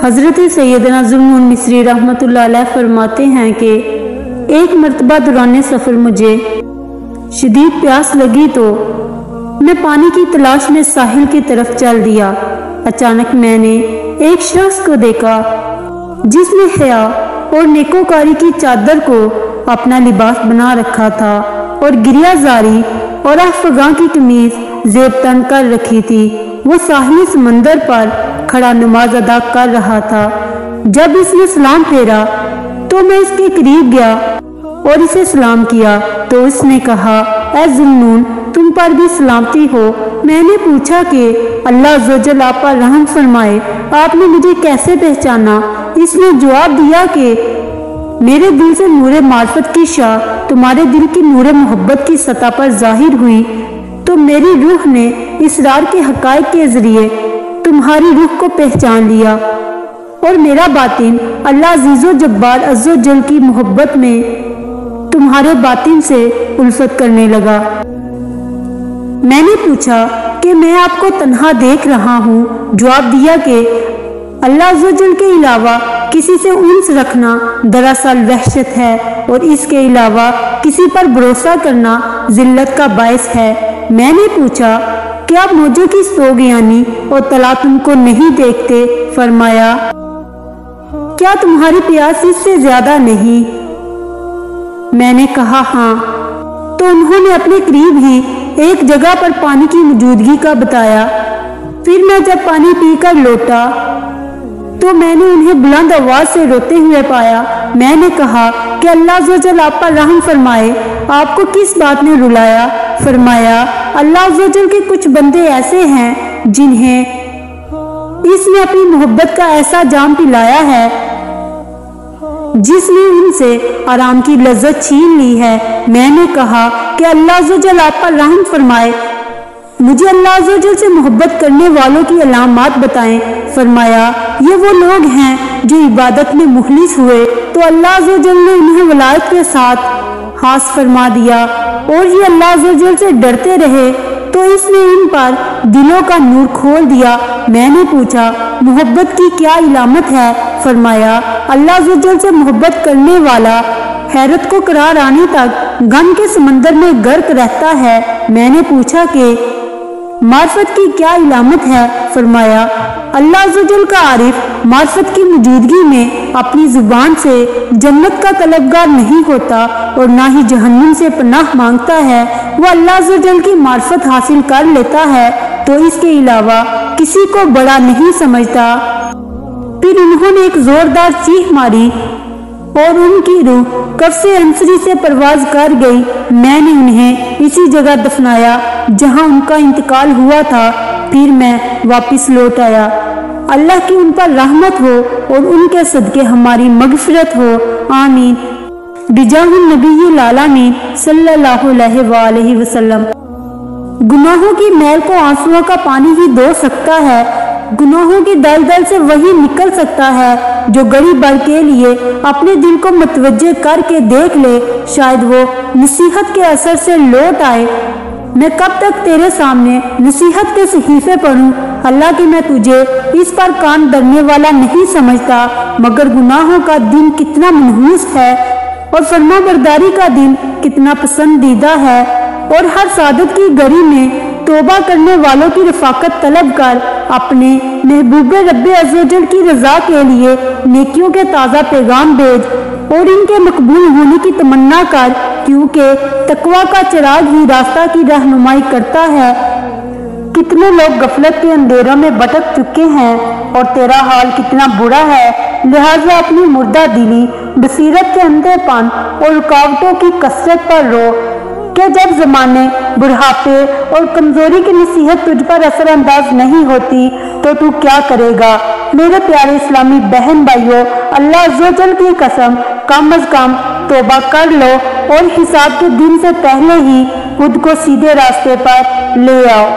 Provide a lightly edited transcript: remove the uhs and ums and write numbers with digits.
حضرت سیدنا ذوالنون مصری رحمۃ اللہ علیہ فرماتے ہیں کہ ایک مرتبہ دوران سفر مجھے شدید پیاس لگی تو میں پانی کی تلاش میں ساحل کی طرف چل دیا۔ اچانک میں نے ایک شخص کو دیکھا جس نے حیا اور نیکوکاری کی چادر کو اپنا لباس بنا رکھا تھا اور گریہ زاری اور افغاں کی قمیض زیب تن کر رکھی تھی۔ وہ ساحلی سمندر پر کھڑا نماز ادا کر رہا تھا۔ جب اس نے سلام پھیرا تو میں اس کے قریب گیا اور اسے سلام کیا تو اس نے کہا، اے ذوالنون، تم پر بھی سلامتی ہو۔ میں نے پوچھا کہ اللہ عز و جل آپ پر رحم فرمائے، آپ نے مجھے کیسے پہچانا؟ اس نے جواب دیا کہ میرے دل سے نور معرفت کی شاہ تمہارے دل کی نور محبت کی سطح پر ظاہر ہوئی تو میری روح نے اسرار کے حقائق کے ذریعے تمہاری روح کو پہچان لیا اور میرا باطن اللہ عزیز و جبار عز و جل کی محبت میں تمہارے باطن سے الفت کرنے لگا۔ میں نے پوچھا کہ میں آپ کو تنہا دیکھ رہا ہوں۔ جواب دیا کہ اللہ عز و جل کے علاوہ کسی سے انس رکھنا دراصل وحشت ہے اور اس کے علاوہ کسی پر بھروسہ کرنا ذلت کا باعث ہے۔ میں نے پوچھا کہ آپ موجوں کی سوگیانی اور تلاطم کو نہیں دیکھتے؟ فرمایا، کیا تمہاری پیاس اس سے زیادہ نہیں؟ میں نے کہا ہاں۔ تو انہوں نے اپنے قریب ہی ایک جگہ پر پانی کی موجودگی کا بتایا۔ پھر میں جب پانی پی کر لوٹا تو میں نے انہیں بلند آواز سے روتے ہوئے پایا۔ میں نے کہا کہ اللہ عز و جل آپ پر رحم فرمائے، آپ کو کس بات نے رلایا؟ فرمایا، اللہ عز و جل کے کچھ بندے ایسے ہیں جنہیں اس نے اپنی محبت کا ایسا جام پلایا ہے جس نے ان سے آرام کی لذت چھین لی ہے۔ میں نے کہا کہ اللہ عز و جل آپ پر رحم فرمائے، مجھے اللہ عز و جل سے محبت کرنے والوں کی علامات بتائیں۔ فرمایا، یہ وہ لوگ ہیں جو عبادت میں مخلص ہوئے تو اللہ عز و جل نے انہیں ولایت کے ساتھ خاص فرما دیا، اور یہ اللہ عز و جل سے ڈرتے رہے تو اس نے ان پر دلوں کا نور کھول دیا۔ میں نے پوچھا، محبت کی کیا علامت ہے؟ فرمایا، اللہ عز و جل سے محبت کرنے والا حیرت کو قرار آنے تک غم کے سمندر میں غرق رہتا ہے۔ میں نے پوچھا کہ معرفت کی کیا علامت ہے؟ فرمایا، اللہ عز و جل کا عارف معرفت کی موجودگی میں اپنی زبان سے جنت کا طلبگار نہیں ہوتا اور نہ ہی جہنم سے پناہ مانگتا ہے۔ وہ اللہ عز و جل کی معرفت حاصل کر لیتا ہے تو اس کے علاوہ کسی کو بڑا نہیں سمجھتا۔ پھر انہوں نے ایک زوردار چیخ ماری اور ان کی روح قفس عنصری سے پرواز کر گئی۔ میں نے انہیں اسی جگہ دفنایا جہاں ان کا انتقال ہوا تھا۔ پھر میں واپس لوٹ آیا۔ اللہ کی ان پر رحمت ہو اور ان کے صدقے ہماری مغفرت ہو، آمین، بجاہ النبی العالمین صلی اللہ علیہ وآلہ وسلم۔ گناہوں کی میل کو آنسوؤں کا پانی ہی دھو سکتا ہے۔ گناہوں کی دلدل سے وہی نکل سکتا ہے جو گڑی بھر کے لیے اپنے دل کو متوجہ کر کے دیکھ لے، شاید وہ نصیحت کے اثر سے لوٹ آئے۔ میں کب تک تیرے سامنے نصیحت کے صحیفے پڑھوں؟ اللہ کہ میں تجھے اس پر کان دھرنے والا نہیں سمجھتا، مگر گناہوں کا دن کتنا منحوس ہے اور فرما برداری کا دن کتنا پسندیدہ ہے، اور ہر سعادت کی گھڑی میں توبہ کرنے والوں کی رفاقت طلب کر اپنے محبوب رب عز و جل کی رضا کے لیے نیکیوں کے تازہ پیغام بھیج اور ان کے مقبول ہونے کی تمنا کر، کیونکہ تقویٰ کا چراغ ہی راستہ کی رہنمائی کرتا ہے۔ کتنے لوگ غفلت کے اندھیروں میں بھٹک چکے ہیں اور تیرا حال کتنا برا ہے، لہٰذا اپنی مردہ دلی، بصیرت کے اندھے پن اور رکاوٹوں کی کثرت پر رو کہ جب زمانے، بڑھاپے اور کمزوری کی نصیحت تجھ پر اثر انداز نہیں ہوتی تو کیا کرے گا؟ میرے پیارے اسلامی بہن بھائیوں، اللہ عز و جل کی قسم، کم از کم توبہ کر لو اور حساب کے دن سے پہلے ہی خود کو سیدھے راستے پر لے آؤ۔